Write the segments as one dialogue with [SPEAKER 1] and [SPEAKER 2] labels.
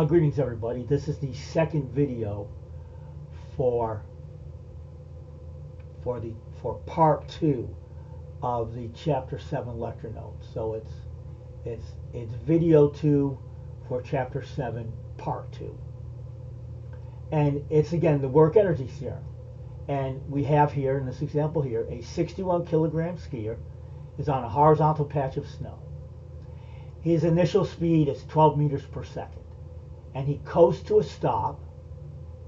[SPEAKER 1] Greetings everybody. This is the second video for part 2 of the chapter 7 lecture notes. So it's video 2 for chapter 7 part 2. And it's again the work energy theorem. And we have here in this example here a 61 kilogram skier is on a horizontal patch of snow. His initial speed is 12 meters per second. And he coasts to a stop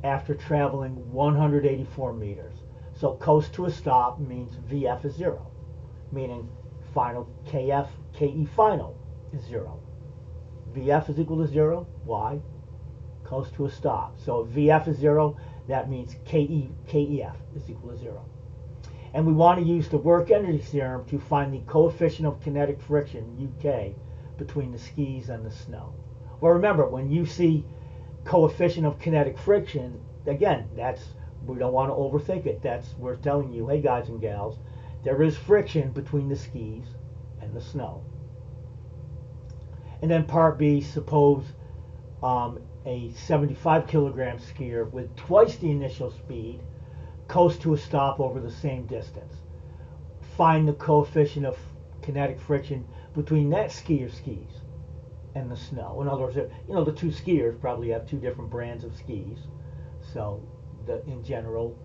[SPEAKER 1] after traveling 184 meters. So coast to a stop means VF is 0, meaning final KF, KE final is 0. VF is equal to 0. Why? Coast to a stop. So if VF is 0, that means KEF is equal to 0. And we want to use the work energy theorem to find the coefficient of kinetic friction, UK, between the skis and the snow. Well, remember, when you see coefficient of kinetic friction, again, we don't want to overthink it. We're telling you, hey guys and gals, there is friction between the skis and the snow. And then part B, suppose a 75 kilogram skier with twice the initial speed coasts to a stop over the same distance. Find the coefficient of kinetic friction between that skier's skis and the snow. In other words, the two skiers probably have two different brands of skis, so in general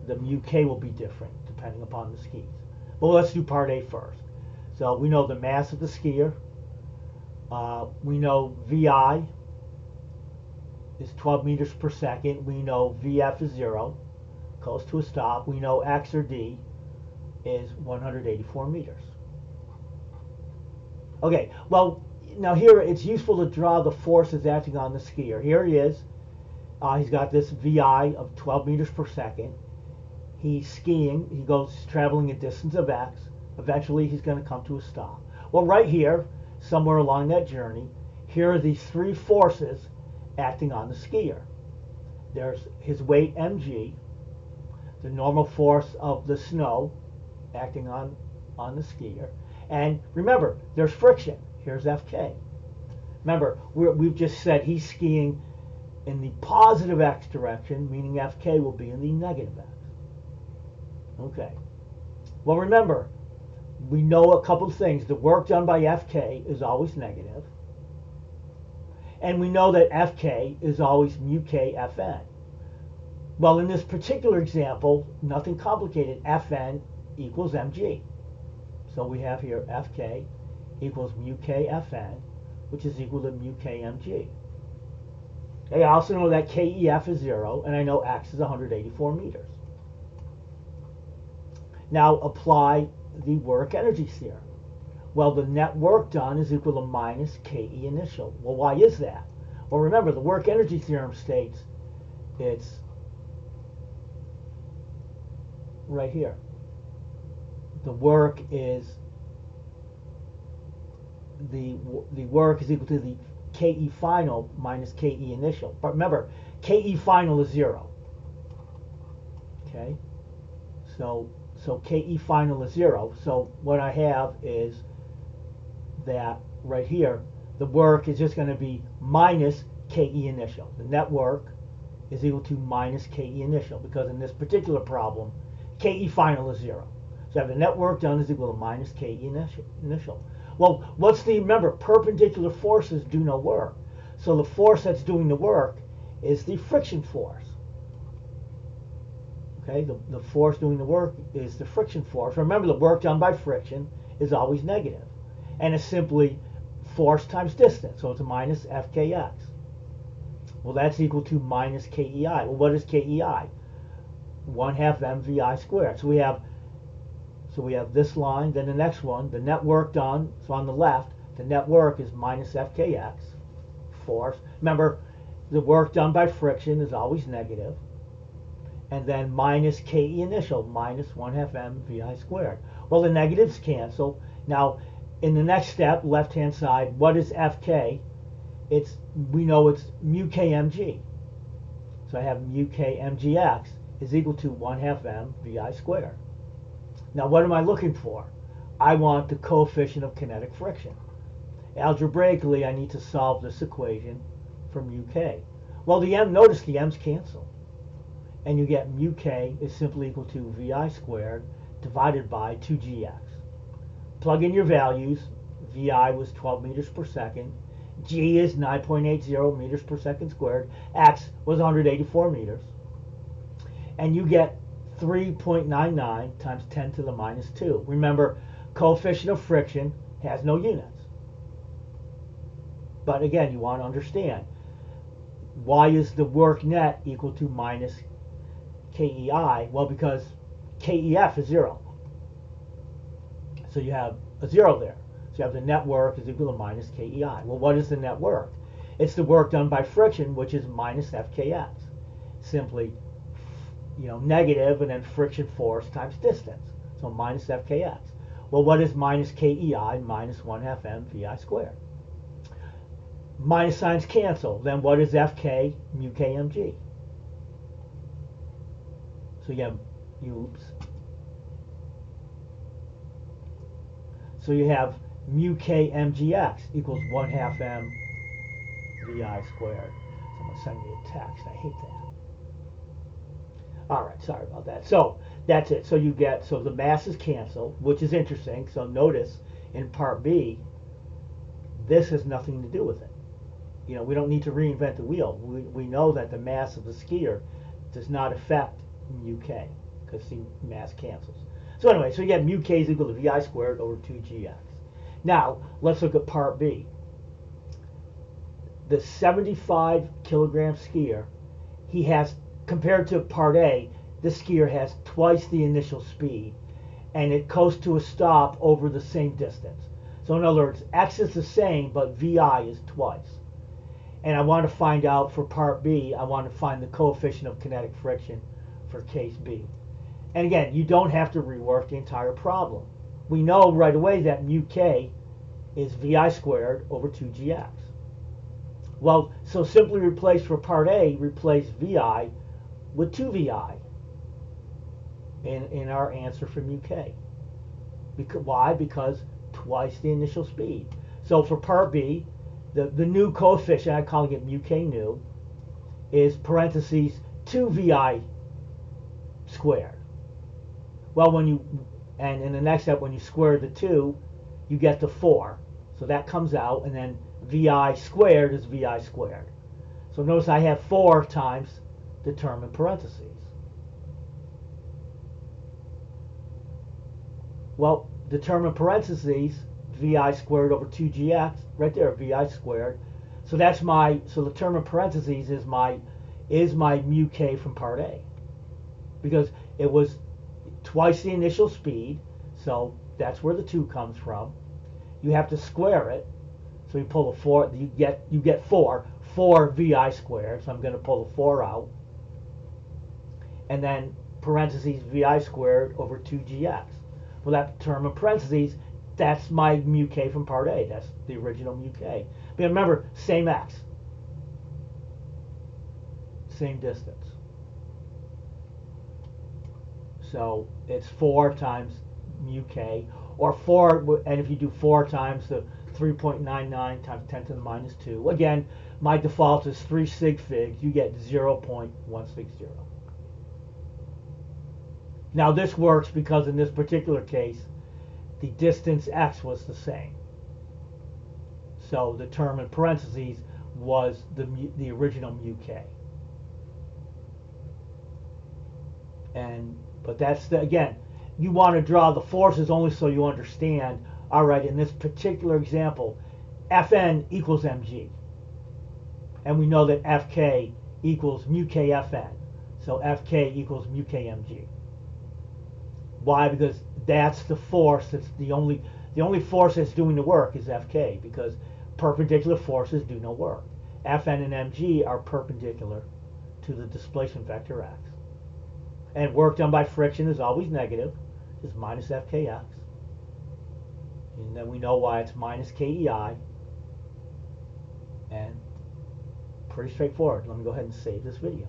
[SPEAKER 1] the UK will be different depending upon the skis. But let's do part A first. So we know the mass of the skier, we know VI is 12 meters per second, we know VF is 0, goes to a stop, we know X or D is 184 meters. Okay, well, now here it's useful to draw the forces acting on the skier. Here he is. He's got this VI of 12 meters per second. He's skiing. He goes traveling a distance of X. Eventually he's going to come to a stop. Well, right here, somewhere along that journey, here are these three forces acting on the skier. There's his weight mg, the normal force of the snow acting on the skier. And remember, there's friction. Here's Fk. Remember, we've just said he's skiing in the positive x direction, meaning Fk will be in the negative x. Okay. Well, remember, we know a couple of things. The work done by Fk is always negative. And we know that Fk is always mu k Fn. Well, in this particular example, nothing complicated. Fn equals mg. So we have here Fk equals mu k Fn, which is equal to mu k mg. I also know that KEF is 0, and I know X is 184 meters. Now apply the work energy theorem. Well, the net work done is equal to minus KE initial. Well, why is that? Well, remember, the work energy theorem states it's right here. The work is the work is equal to the KE final minus KE initial. But remember, KE final is 0. Okay? So KE final is 0. So what I have is that right here, the work is just going to be minus KE initial. The net work is equal to minus KE initial, because in this particular problem, KE final is 0. So I have the net work done is equal to minus KE initial. Well, remember, perpendicular forces do no work. So the force that's doing the work is the friction force. Okay, the force doing the work is the friction force. Remember, the work done by friction is always negative. And it's simply force times distance. So it's a minus Fkx. Well, that's equal to minus KEI. Well, what is KEI? 1/2 mvi squared. So we have this line, then the next one, the net work done, so on the left, the net work is minus Fkx, force. Remember, the work done by friction is always negative. And then minus KE initial, minus 1/2 mvi squared. Well, the negatives cancel. Now, in the next step, left-hand side, what is Fk? We know it's mu k mg. So I have mu k mgx is equal to 1/2 mvi squared. Now, what am I looking for? I want the coefficient of kinetic friction. Algebraically, I need to solve this equation for mu k. Well, notice the m's cancel. And you get mu k is simply equal to vi squared divided by 2gx. Plug in your values. Vi was 12 meters per second. G is 9.80 meters per second squared. X was 184 meters. And you get 3.99 times 10 to the minus 2. Remember, coefficient of friction has no units. But again, you want to understand, why is the work net equal to minus KEI? Well, because KEF is 0. So you have a 0 there. So you have the net work is equal to minus KEI. Well, what is the net work? It's the work done by friction, which is minus FKX. Simply, negative and then friction force times distance. So minus FKX. Well, what is minus KEI? Minus 1/2 mVI squared. Minus signs cancel. Then what is FK? Mu KMG. So you have, So you have mu k mgx equals 1/2 m vi squared. Someone sent me a text. I hate that. All right, sorry about that. So that's it. So so the masses cancel, which is interesting. So notice in part B, this has nothing to do with it. We don't need to reinvent the wheel. We know that the mass of the skier does not affect mu k because the mass cancels. So anyway, so you get mu k is equal to vi squared over 2gx. Now, let's look at part B. The 75 kilogram skier, he has, compared to part A, this skier has twice the initial speed, and it goes to a stop over the same distance. So in other words, x is the same, but vi is twice. And I want to find out for part B, I want to find the coefficient of kinetic friction for case B. And again, you don't have to rework the entire problem. We know right away that mu k is vi squared over 2gx. Well, so simply replace for part A, replace vi with 2vi in our answer for mu k. Why? Because twice the initial speed. So for part B, the new coefficient, I'm calling it mu k new, is parentheses 2vi squared. Well, and in the next step, when you square the 2, you get the 4. So that comes out, and then vi squared is vi squared. So notice I have 4 times the term in parentheses. Well, the term in parentheses, vi squared over 2gx, right there, vi squared. So the term in parentheses is my mu k from part A. Because it was twice the initial speed, so that's where the 2 comes from. You have to square it, so you pull the 4, you get 4 vi squared, so I'm going to pull the 4 out, and then parentheses vi squared over 2gx. Well, that term in parentheses, that's my mu k from part A, that's the original mu k. But remember, same x, same distance. So it's 4 times mu k, or 4, and if you do 4 times the 3.99 times 10 to the minus 2, again, my default is 3 sig figs, you get 0.160. Now this works because in this particular case, the distance x was the same. So the term in parentheses was the original mu k. But that's again, you want to draw the forces only so you understand, all right, in this particular example, Fn equals mg. And we know that Fk equals mu k Fn. So Fk equals mu k mg. Why? Because that's the force, that's the only force that's doing the work is Fk, because perpendicular forces do no work. Fn and mg are perpendicular to the displacement vector x. And work done by friction is always negative, is minus Fkx. And then we know why it's minus KEI. And pretty straightforward. Let me go ahead and save this video.